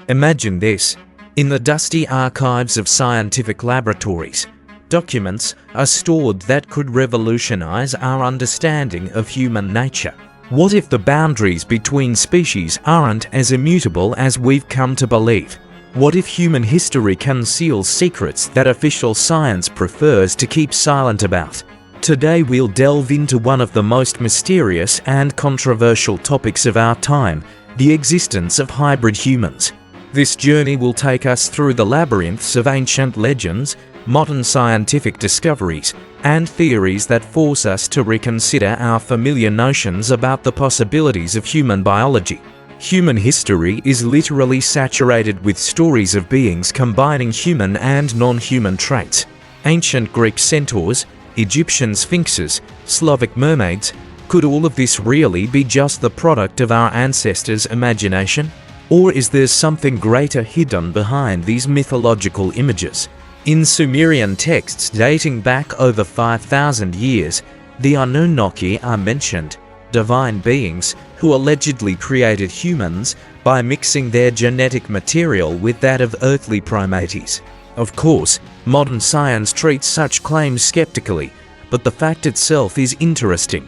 Imagine this. In the dusty archives of scientific laboratories, documents are stored that could revolutionize our understanding of human nature. What if the boundaries between species aren't as immutable as we've come to believe? What if human history conceals secrets that official science prefers to keep silent about? Today we'll delve into one of the most mysterious and controversial topics of our time, the existence of hybrid humans. This journey will take us through the labyrinths of ancient legends, modern scientific discoveries, and theories that force us to reconsider our familiar notions about the possibilities of human biology. Human history is literally saturated with stories of beings combining human and non-human traits. Ancient Greek centaurs, Egyptian sphinxes, Slavic mermaids. Could all of this really be just the product of our ancestors' imagination? Or is there something greater hidden behind these mythological images? In Sumerian texts dating back over 5,000 years, the Anunnaki are mentioned, divine beings who allegedly created humans by mixing their genetic material with that of earthly primates. Of course, modern science treats such claims skeptically, but the fact itself is interesting.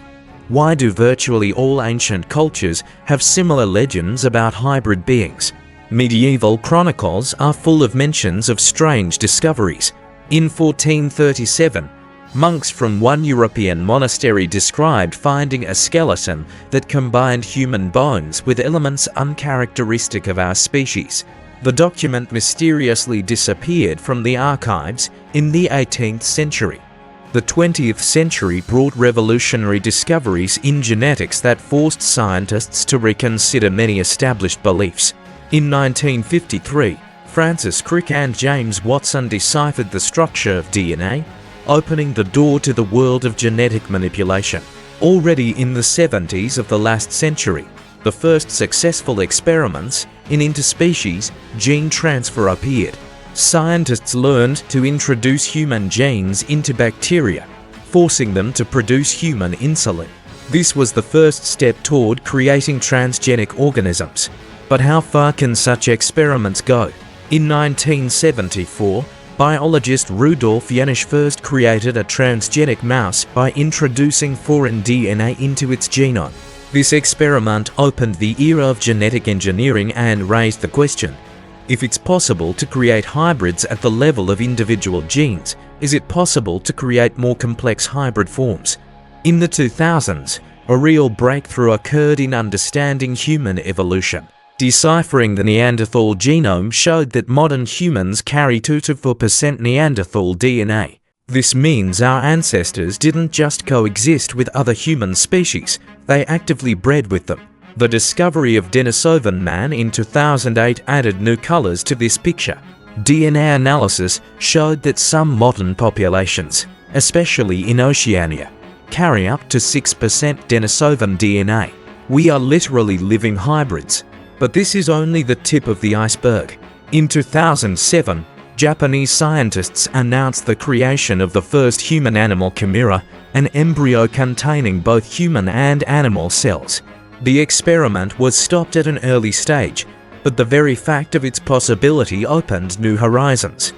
Why do virtually all ancient cultures have similar legends about hybrid beings? Medieval chronicles are full of mentions of strange discoveries. In 1437, monks from one European monastery described finding a skeleton that combined human bones with elements uncharacteristic of our species. The document mysteriously disappeared from the archives in the 18th century. The 20th century brought revolutionary discoveries in genetics that forced scientists to reconsider many established beliefs. In 1953, Francis Crick and James Watson deciphered the structure of DNA, opening the door to the world of genetic manipulation. Already in the 70s of the last century, the first successful experiments in interspecies gene transfer appeared. Scientists learned to introduce human genes into bacteria, forcing them to produce human insulin. This was the first step toward creating transgenic organisms. But how far can such experiments go? In 1974, biologist Rudolf Janisch first created a transgenic mouse by introducing foreign DNA into its genome. This experiment opened the era of genetic engineering and raised the question: if it's possible to create hybrids at the level of individual genes, is it possible to create more complex hybrid forms? In the 2000s, a real breakthrough occurred in understanding human evolution. Deciphering the Neanderthal genome showed that modern humans carry 2 to 4% Neanderthal DNA. This means our ancestors didn't just coexist with other human species, they actively bred with them. The discovery of Denisovan man in 2008 added new colors to this picture. DNA analysis showed that some modern populations, especially in Oceania, carry up to 6% Denisovan DNA. We are literally living hybrids. But this is only the tip of the iceberg. In 2007, Japanese scientists announced the creation of the first human-animal chimera, an embryo containing both human and animal cells. The experiment was stopped at an early stage, but the very fact of its possibility opened new horizons.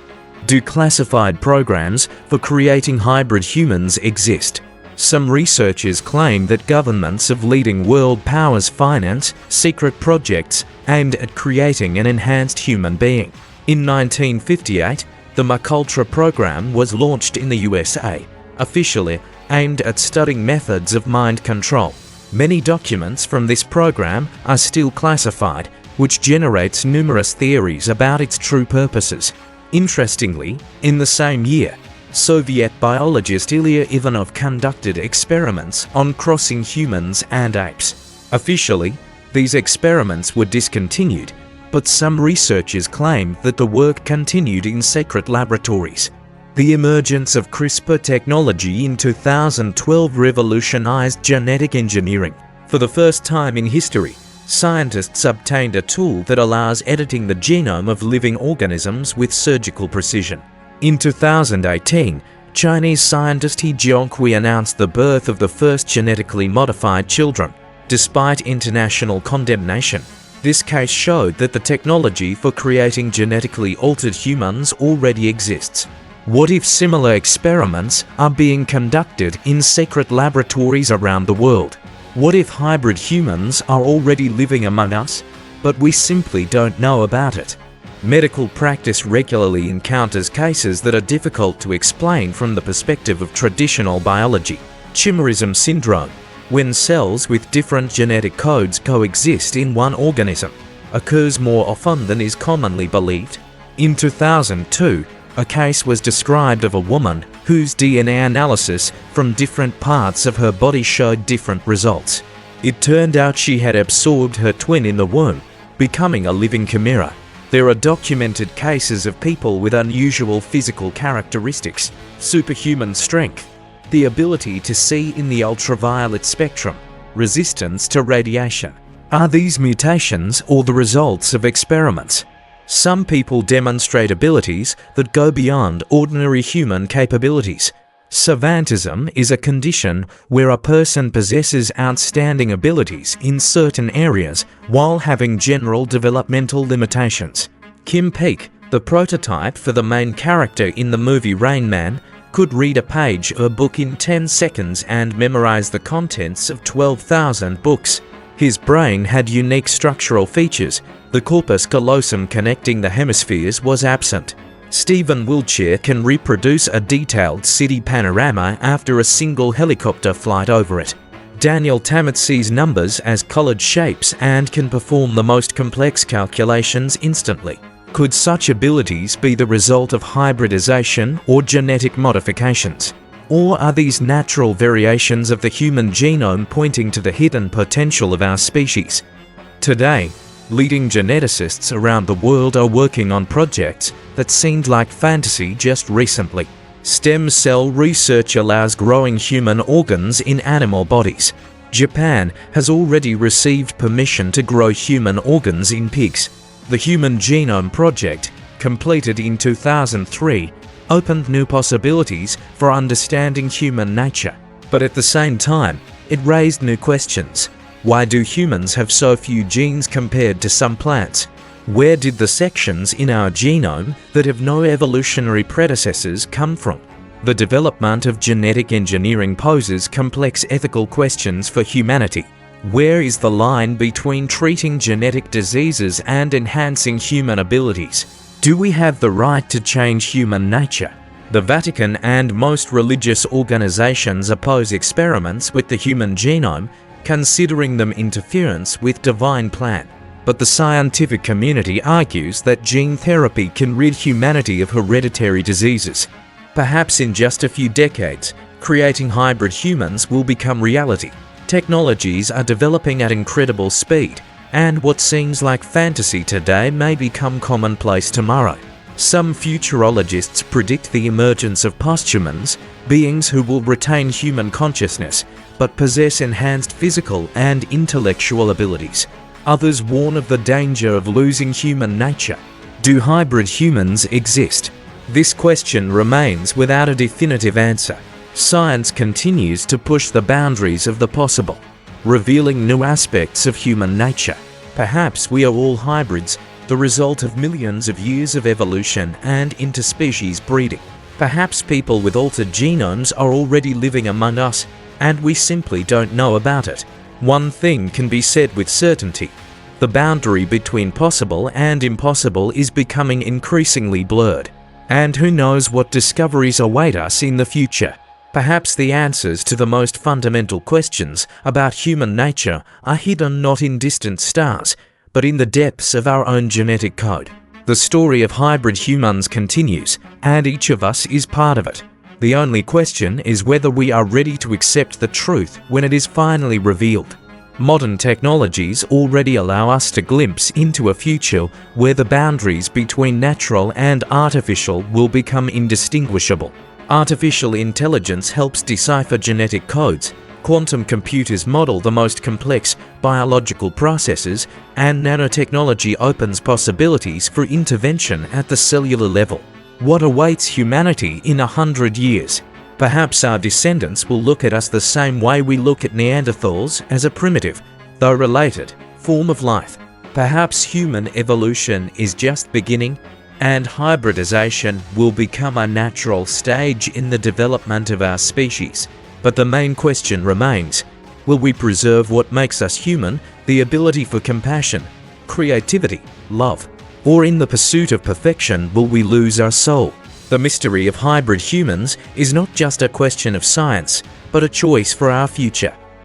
Do classified programs for creating hybrid humans exist? Some researchers claim that governments of leading world powers finance secret projects aimed at creating an enhanced human being. In 1958, the MKUltra program was launched in the USA, officially aimed at studying methods of mind control. Many documents from this program are still classified, which generates numerous theories about its true purposes. Interestingly, in the same year, Soviet biologist Ilya Ivanov conducted experiments on crossing humans and apes. Officially, these experiments were discontinued, but some researchers claim that the work continued in secret laboratories. The emergence of CRISPR technology in 2012 revolutionized genetic engineering. For the first time in history, scientists obtained a tool that allows editing the genome of living organisms with surgical precision. In 2018, Chinese scientist He Jiankui announced the birth of the first genetically modified children. Despite international condemnation, This case showed that the technology for creating genetically altered humans already exists. What if similar experiments are being conducted in secret laboratories around the world? What if hybrid humans are already living among us, but we simply don't know about it? Medical practice regularly encounters cases that are difficult to explain from the perspective of traditional biology. Chimerism syndrome, when cells with different genetic codes coexist in one organism, occurs more often than is commonly believed. In 2002, a case was described of a woman whose DNA analysis from different parts of her body showed different results. It turned out she had absorbed her twin in the womb, becoming a living chimera. There are documented cases of people with unusual physical characteristics, superhuman strength, the ability to see in the ultraviolet spectrum, resistance to radiation. Are these mutations or the results of experiments? Some people demonstrate abilities that go beyond ordinary human capabilities. Savantism is a condition where a person possesses outstanding abilities in certain areas while having general developmental limitations. Kim Peek, the prototype for the main character in the movie Rain Man, could read a page of a book in 10 seconds and memorize the contents of 12,000 books. His brain had unique structural features. The corpus callosum connecting the hemispheres was absent. Stephen Wiltshire can reproduce a detailed city panorama after a single helicopter flight over it. Daniel Tammet sees numbers as colored shapes and can perform the most complex calculations instantly. Could such abilities be the result of hybridization or genetic modifications? Or are these natural variations of the human genome pointing to the hidden potential of our species? Today, leading geneticists around the world are working on projects that seemed like fantasy just recently. Stem cell research allows growing human organs in animal bodies. Japan has already received permission to grow human organs in pigs. The Human Genome Project, completed in 2003, opened new possibilities for understanding human nature. But at the same time, it raised new questions. Why do humans have so few genes compared to some plants? Where did the sections in our genome that have no evolutionary predecessors come from? The development of genetic engineering poses complex ethical questions for humanity. Where is the line between treating genetic diseases and enhancing human abilities? Do we have the right to change human nature? The Vatican and most religious organizations oppose experiments with the human genome, considering them interference with divine plan. But the scientific community argues that gene therapy can rid humanity of hereditary diseases. Perhaps in just a few decades, creating hybrid humans will become reality. Technologies are developing at incredible speed, and what seems like fantasy today may become commonplace tomorrow. Some futurologists predict the emergence of posthumans, beings who will retain human consciousness but possess enhanced physical and intellectual abilities. Others warn of the danger of losing human nature. Do hybrid humans exist? This question remains without a definitive answer. Science continues to push the boundaries of the possible, revealing new aspects of human nature. Perhaps we are all hybrids, the result of millions of years of evolution and interspecies breeding. Perhaps people with altered genomes are already living among us, and we simply don't know about it. One thing can be said with certainty: the boundary between possible and impossible is becoming increasingly blurred. And who knows what discoveries await us in the future? Perhaps the answers to the most fundamental questions about human nature are hidden not in distant stars, but in the depths of our own genetic code. The story of hybrid humans continues, and each of us is part of it. The only question is whether we are ready to accept the truth when it is finally revealed. Modern technologies already allow us to glimpse into a future where the boundaries between natural and artificial will become indistinguishable. Artificial intelligence helps decipher genetic codes, quantum computers model the most complex biological processes, and nanotechnology opens possibilities for intervention at the cellular level. What awaits humanity in 100 years? Perhaps our descendants will look at us the same way we look at Neanderthals, as a primitive, though related, form of life. Perhaps human evolution is just beginning, and hybridization will become a natural stage in the development of our species. But the main question remains, will we preserve what makes us human, the ability for compassion, creativity, love? Or in the pursuit of perfection, will we lose our soul? The mystery of hybrid humans is not just a question of science, but a choice for our future.